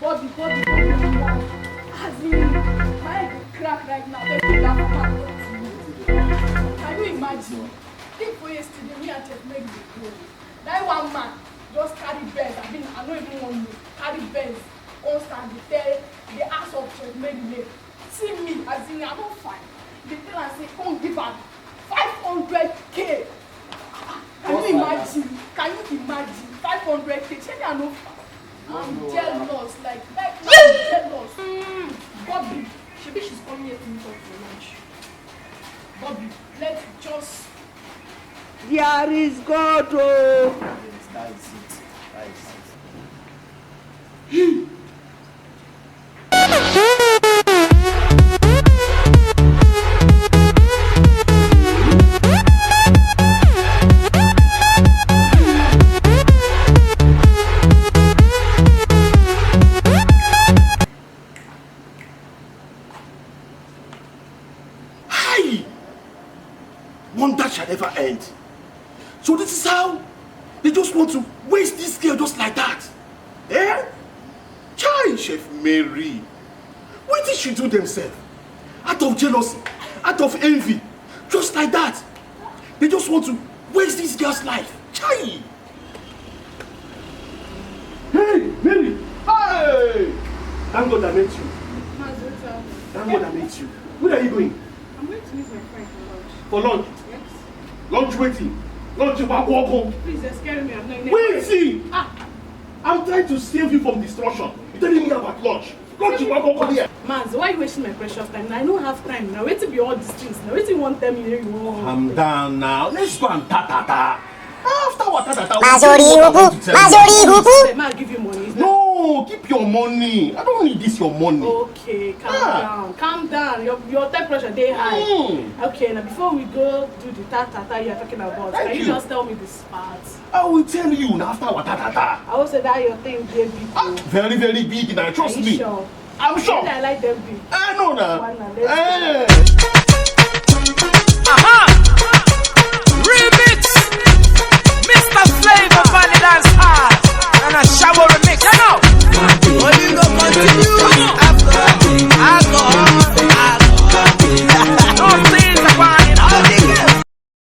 Bobby. As in, my head will crack right now. They think that man got to me. Can you imagine? Think for yesterday, me and Chef make the goal. That one man just carry Benz. I don't even want to carry Benz. Constantly tell the ass of Chef make the name. See me, as in, I'm not fine. They tell and say, come give her 500K. Can you imagine? 500K? Check I'm jealous, like I'm jealous. Bobby, she's coming here to meet up for lunch. Bobby, let's just. There is God, oh. That is it. Wonder shall never end. So this is how they just want to waste this girl just like that. Eh? Chai, Chef Mary. What did she do themselves? Out of jealousy, out of envy, just like that. They just want to waste this girl's life. Chai. Hey, Mary. Hey! Thank God I met you. Thank God I met you. Where are you going? I'm going to meet my friend for lunch. Yes. Lunch waiting. Lunch walk home. Please, they're scaring me. I'm not in waiting! I'm trying to save you from destruction. You're telling me about lunch. Lunch walk home here. Man, so why are you wasting my precious time? Now, I don't have time. Now, wait to be all these things. Now, wait till you want to tell me you want. Calm down now. Let's go and ta-ta-ta. After what ta-ta-ta, I'll give you money. No, keep your money. I don't need this, your money. Okay, calm down. Your temperature, they high. Okay, now before we go do the ta-ta-ta you're talking about, can you just tell me the spots? I will tell you now after what ta-ta-ta. I will say that your thing very big. Very, very big now, trust me. Sure? I'm sure. I like them big. I know that.